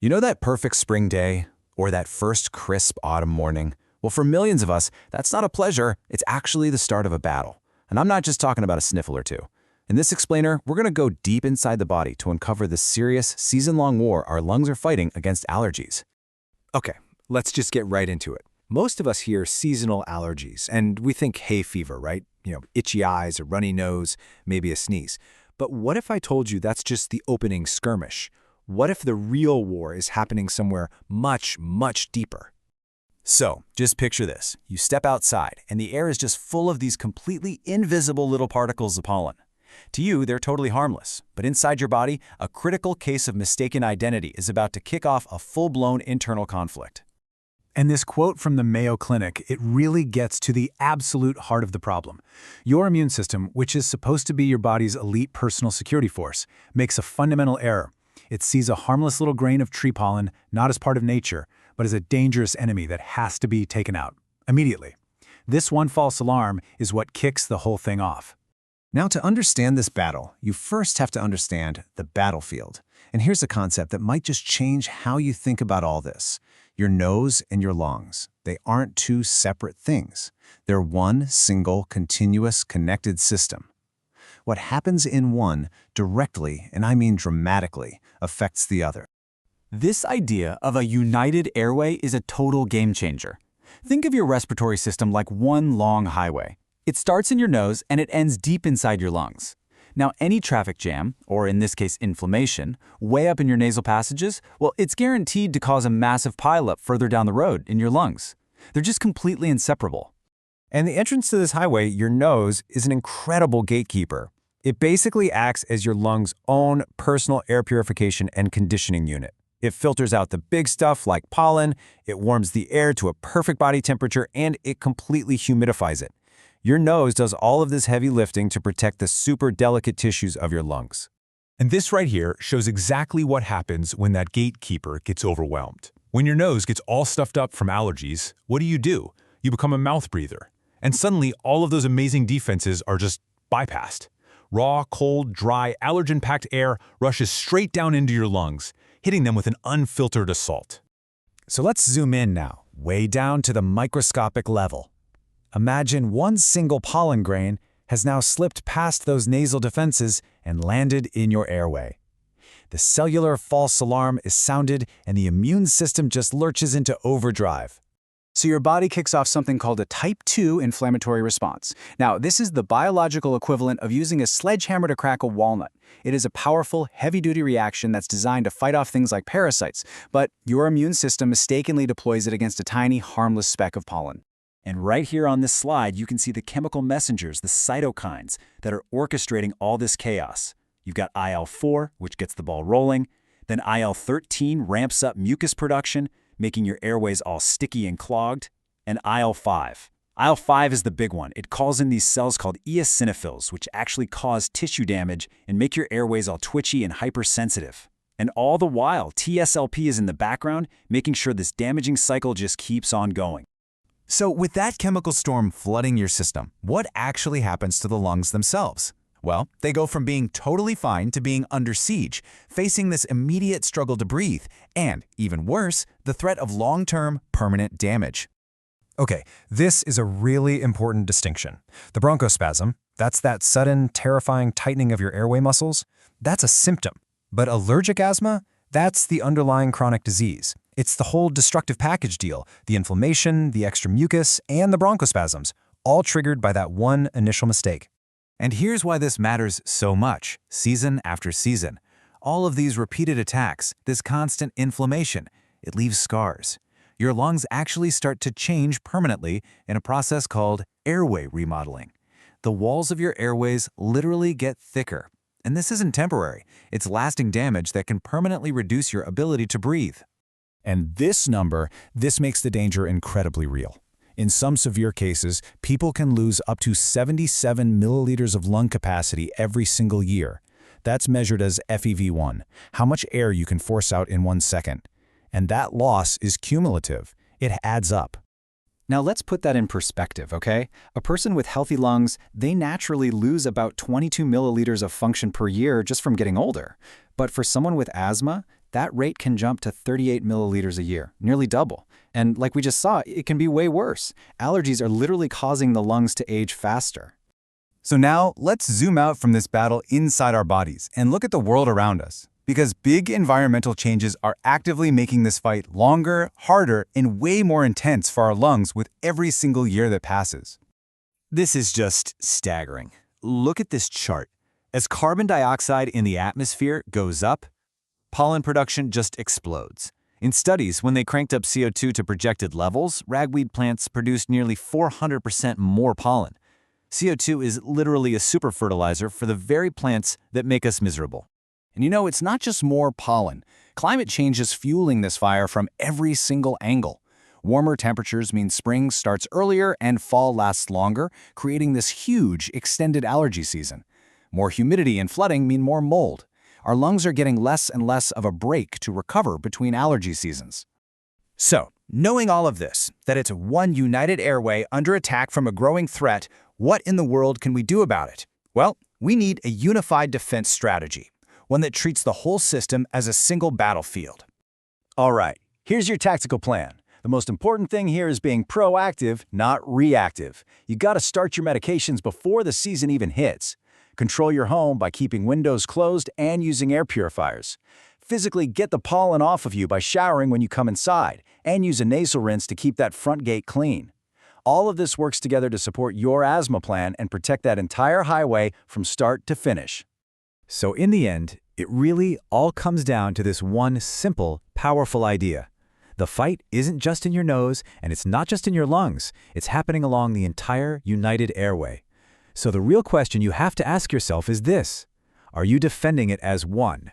You know that perfect spring day or that first crisp autumn morning? Well, for millions of us, that's not a pleasure, it's actually the start of a battle. And I'm not just talking about a sniffle or two. In this explainer, we're going to go deep inside the body to uncover the serious, season-long war our lungs are fighting against allergies. Okay, let's just get right into it. Most of us hear seasonal allergies, and we think hay fever, right? Itchy eyes, a runny nose, maybe a sneeze. But what if I told you that's just the opening skirmish? What if the real war is happening somewhere much, much deeper? So, just picture this. You step outside, and the air is just full of these completely invisible little particles of pollen. To you, they're totally harmless, but inside your body, a critical case of mistaken identity is about to kick off a full-blown internal conflict. And this quote from the Mayo Clinic, it really gets to the absolute heart of the problem. Your immune system, which is supposed to be your body's elite personal security force, makes a fundamental error. It sees a harmless little grain of tree pollen not as part of nature, but as a dangerous enemy that has to be taken out immediately. This one false alarm is what kicks the whole thing off. Now, to understand this battle, you first have to understand the battlefield. And here's a concept that might just change how you think about all this. Your nose and your lungs, they aren't two separate things. They're one single, continuous, connected system. What happens in one directly, and I mean dramatically, affects the other. This idea of a united airway is a total game changer. Think of your respiratory system like one long highway. It starts in your nose and it ends deep inside your lungs. Now, any traffic jam, or in this case inflammation, way up in your nasal passages, well, it's guaranteed to cause a massive pileup further down the road in your lungs. They're just completely inseparable. And the entrance to this highway, your nose, is an incredible gatekeeper. It basically acts as your lungs' own personal air purification and conditioning unit. It filters out the big stuff like pollen, it warms the air to a perfect body temperature, and it completely humidifies it. Your nose does all of this heavy lifting to protect the super delicate tissues of your lungs. And this right here shows exactly what happens when that gatekeeper gets overwhelmed. When your nose gets all stuffed up from allergies, what do? You become a mouth breather. And suddenly, all of those amazing defenses are just bypassed. Raw, cold, dry, allergen-packed air rushes straight down into your lungs, hitting them with an unfiltered assault. So let's zoom in now, way down to the microscopic level. Imagine one single pollen grain has now slipped past those nasal defenses and landed in your airway. The cellular false alarm is sounded and the immune system just lurches into overdrive. So your body kicks off something called a type 2 inflammatory response. Now, this is the biological equivalent of using a sledgehammer to crack a walnut. It is a powerful, heavy-duty reaction that's designed to fight off things like parasites, but your immune system mistakenly deploys it against a tiny, harmless speck of pollen. And right here on this slide, you can see the chemical messengers, the cytokines, that are orchestrating all this chaos. You've got IL-4, which gets the ball rolling. Then IL-13 ramps up mucus production, making your airways all sticky and clogged. And IL-5. IL-5 is the big one. It calls in these cells called eosinophils, which actually cause tissue damage and make your airways all twitchy and hypersensitive. And all the while, TSLP is in the background, making sure this damaging cycle just keeps on going. So with that chemical storm flooding your system, what actually happens to the lungs themselves? Well, they go from being totally fine to being under siege, facing this immediate struggle to breathe, and, even worse, the threat of long-term, permanent damage. Okay, this is a really important distinction. The bronchospasm, that's that sudden, terrifying tightening of your airway muscles, that's a symptom. But allergic asthma, that's the underlying chronic disease. It's the whole destructive package deal, the inflammation, the extra mucus, and the bronchospasms, all triggered by that one initial mistake. And here's why this matters so much, season after season. All of these repeated attacks, this constant inflammation, it leaves scars. Your lungs actually start to change permanently in a process called airway remodeling. The walls of your airways literally get thicker. And this isn't temporary. It's lasting damage that can permanently reduce your ability to breathe. And this makes the danger incredibly real. In some severe cases, people can lose up to 77 milliliters of lung capacity every single year. That's measured as FEV1, how much air you can force out in 1 second. And that loss is cumulative. It adds up. Now let's put that in perspective, okay? A person with healthy lungs, they naturally lose about 22 milliliters of function per year just from getting older. But for someone with asthma, that rate can jump to 38 milliliters a year, nearly double. And like we just saw, it can be way worse. Allergies are literally causing the lungs to age faster. So now, let's zoom out from this battle inside our bodies and look at the world around us. Because big environmental changes are actively making this fight longer, harder, and way more intense for our lungs with every single year that passes. This is just staggering. Look at this chart. As carbon dioxide in the atmosphere goes up, pollen production just explodes. In studies, when they cranked up CO2 to projected levels, ragweed plants produced nearly 400% more pollen. CO2 is literally a super fertilizer for the very plants that make us miserable. And you know, it's not just more pollen. Climate change is fueling this fire from every single angle. Warmer temperatures mean spring starts earlier and fall lasts longer, creating this huge, extended allergy season. More humidity and flooding mean more mold. Our lungs are getting less and less of a break to recover between allergy seasons. So, knowing all of this, that it's one united airway under attack from a growing threat, what in the world can we do about it? Well, we need a unified defense strategy, one that treats the whole system as a single battlefield. All right, here's your tactical plan. The most important thing here is being proactive, not reactive. You gotta start your medications before the season even hits. Control your home by keeping windows closed and using air purifiers. Physically get the pollen off of you by showering when you come inside, and use a nasal rinse to keep that front gate clean. All of this works together to support your asthma plan and protect that entire highway from start to finish. So in the end, it really all comes down to this one simple, powerful idea. The fight isn't just in your nose, and it's not just in your lungs. It's happening along the entire united airway. So the real question you have to ask yourself is this: are you defending it as one?